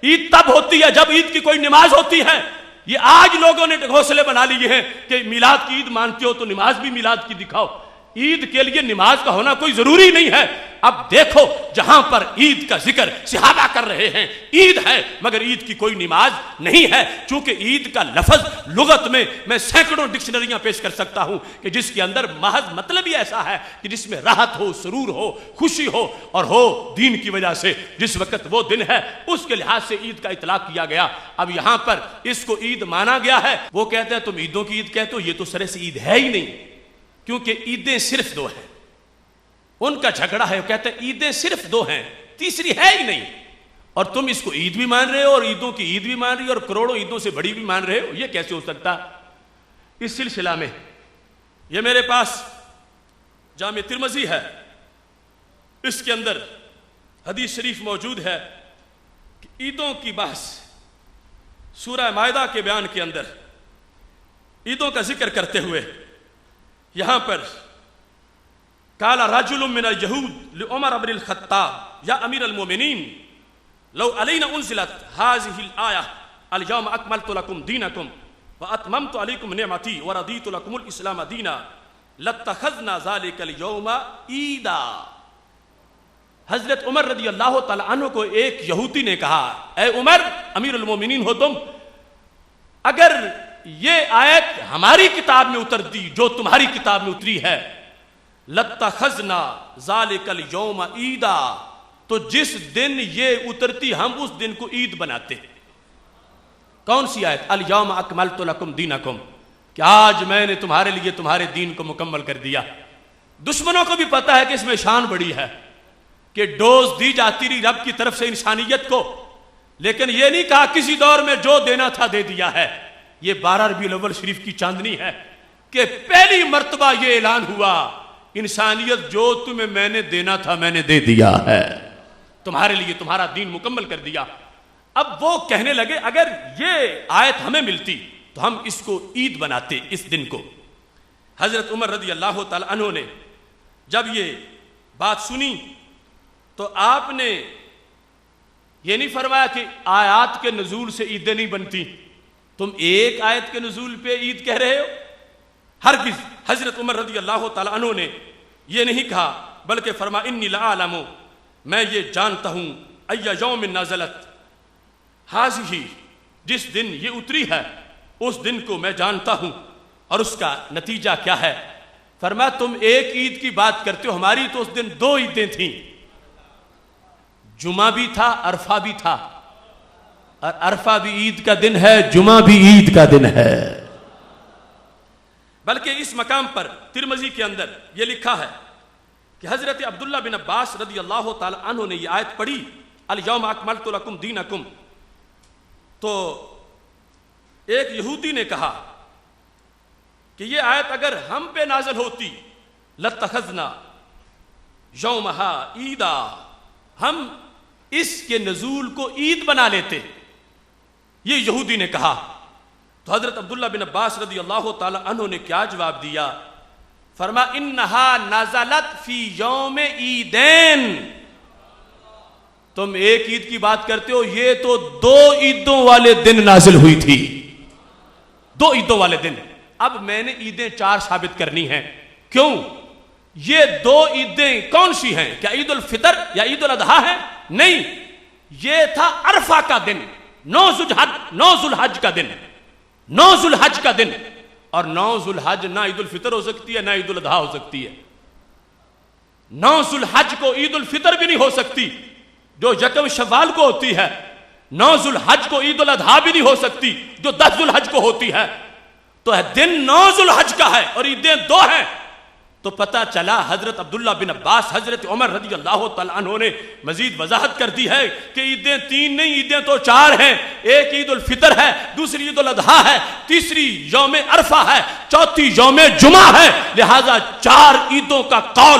عید تب ہوتی ہے جب عید کی کوئی نماز ہوتی ہے. یہ آج لوگوں نے حوصلے بنا لیے ہیں کہ میلاد کی عید مانتے ہو تو نماز بھی میلاد کی دکھاؤ. عید کے لیے نماز کا ہونا کوئی ضروری نہیں ہے. اب دیکھو جہاں پر عید کا ذکر صحابہ کر رہے ہیں عید ہے مگر عید کی کوئی نماز نہیں ہے. چونکہ عید کا لفظ لغت میں سینکڑوں ڈکشنریاں پیش کر سکتا ہوں کہ جس کے اندر محض مطلب ہی ایسا ہے کہ جس میں راحت ہو, سرور ہو, خوشی ہو اور ہو دین کی وجہ سے. جس وقت وہ دن ہے اس کے لحاظ سے عید کا اطلاق کیا گیا. اب یہاں پر اس کو عید مانا گیا ہے. وہ کہتے ہیں تم عیدوں کی عید کہتے ہو, یہ تو سرے سے عید ہے ہی نہیں کیونکہ عیدیں صرف دو ہیں. ان کا جھگڑا ہے, وہ کہتے ہیں عیدیں صرف دو ہیں تیسری ہے ہی نہیں, اور تم اس کو عید بھی مان رہے ہو اور عیدوں کی عید بھی مان رہی ہو اور کروڑوں عیدوں سے بڑی بھی مان رہے ہو. یہ کیسے ہو سکتا؟ اس سلسلہ میں یہ میرے پاس جامع ترمذی ہے, اس کے اندر حدیث شریف موجود ہے کہ عیدوں کی بحث سورہ مائدہ کے بیان کے اندر عیدوں کا ذکر کرتے ہوئے یہاں پر قال رجل من اليهود لعمر بن الخطاب یا امیر المومنین لو علینا انزلت هذه الآیہ اليوم اکملت لکم دینکم واتممت علیکم نعمتی ورضیت لکم الاسلام دینا لاتخذنا ذلك اليوم عیدا. حضرت عمر رضی اللہ تعالی عنہ کو ایک یہودی نے کہا, اے عمر امیر المومنین ہو تم, اگر یہ آیت ہماری کتاب میں اترتی جو تمہاری کتاب میں اتری ہے لَتَّخَذْنَا ذَلِكَ الْيَوْمَ عِيدًا, تو جس دن یہ اترتی ہم اس دن کو عید بناتے. کون سی آیت؟ الْيَوْمَ أَكْمَلْتُ لَكُمْ دِينَكُمْ, کہ آج میں نے تمہارے لیے تمہارے دین کو مکمل کر دیا. دشمنوں کو بھی پتا ہے کہ اس میں شان بڑی ہے کہ ڈوز دی جاتی رہی رب کی طرف سے انسانیت کو, لیکن یہ نہیں کہا کسی دور میں جو دینا تھا دے دیا ہے. یہ 12 ربیع الاول شریف کی چاندنی ہے کہ پہلی مرتبہ یہ اعلان ہوا انسانیت جو تمہیں میں نے دینا تھا میں نے دے دیا ہے, تمہارے لیے تمہارا دین مکمل کر دیا. اب وہ کہنے لگے اگر یہ آیت ہمیں ملتی تو ہم اس کو عید بناتے اس دن کو. حضرت عمر رضی اللہ تعالی عنہ نے جب یہ بات سنی تو آپ نے یہ نہیں فرمایا کہ آیات کے نزول سے عیدیں نہیں بنتی, تم ایک آیت کے نزول پہ عید کہہ رہے ہو. ہرگز حضرت عمر رضی اللہ تعالی عنہ نے یہ نہیں کہا بلکہ فرما انی لعالم, میں یہ جانتا ہوں ای یوم نازلت ہذہ, جس دن یہ اتری ہے اس دن کو میں جانتا ہوں اور اس کا نتیجہ کیا ہے. فرما تم ایک عید کی بات کرتے ہو, ہماری تو اس دن 2 عیدیں تھیں, جمعہ بھی تھا عرفہ بھی تھا, اور عرفہ بھی عید کا دن ہے جمعہ بھی عید کا دن ہے. بلکہ اس مقام پر ترمذی کے اندر یہ لکھا ہے کہ حضرت عبداللہ بن عباس رضی اللہ تعالی عنہ نے یہ آیت پڑھی الیوم اکملت لکم دینکم, تو ایک یہودی نے کہا کہ یہ آیت اگر ہم پہ نازل ہوتی لاتخذنا یومہا عیدا, ہم اس کے نزول کو عید بنا لیتے. یہ یہودی نے کہا. تو حضرت عبداللہ بن عباس رضی اللہ تعالی عنہ نے کیا جواب دیا؟ فرما انہا نزلت فی یوم عیدین, تم ایک عید کی بات کرتے ہو, یہ تو 2 عیدوں والے دن نازل ہوئی تھی, 2 عیدوں والے دن. اب میں نے عیدیں 4 ثابت کرنی ہیں. کیوں؟ یہ 2 عیدیں کون سی ہیں؟ کیا عید الفطر یا عید الاضحیٰ ہے؟ نہیں, یہ تھا عرفہ کا دن, 9 ذو الحج کا دن, 9 ذو الحج کا دن. اور 9 ذو الحج نہ عید الفطر ہو سکتی ہے نہ عید الاضحیٰ ہو سکتی ہے. 9 ذو الحج کو عید الفطر بھی نہیں ہو سکتی جو 1 شوال کو ہوتی ہے. 9 ذو الحج کو عید الاضحیٰ بھی نہیں ہو سکتی جو 10 ذو الحج کو ہوتی ہے. تو دن 9 ذو الحج کا ہے اور عیدیں 2 ہیں. تو پتہ چلا حضرت عبداللہ بن عباس حضرت عمر رضی اللہ تعالی عنہ نے مزید وضاحت کر دی ہے کہ عیدیں 3 نہیں, عیدیں تو 4 ہیں. ایک عید الفطر ہے, دوسری عید الاضحیٰ ہے, تیسری یوم عرفہ ہے, چوتھی یوم جمعہ ہے. لہذا 4 عیدوں کا قول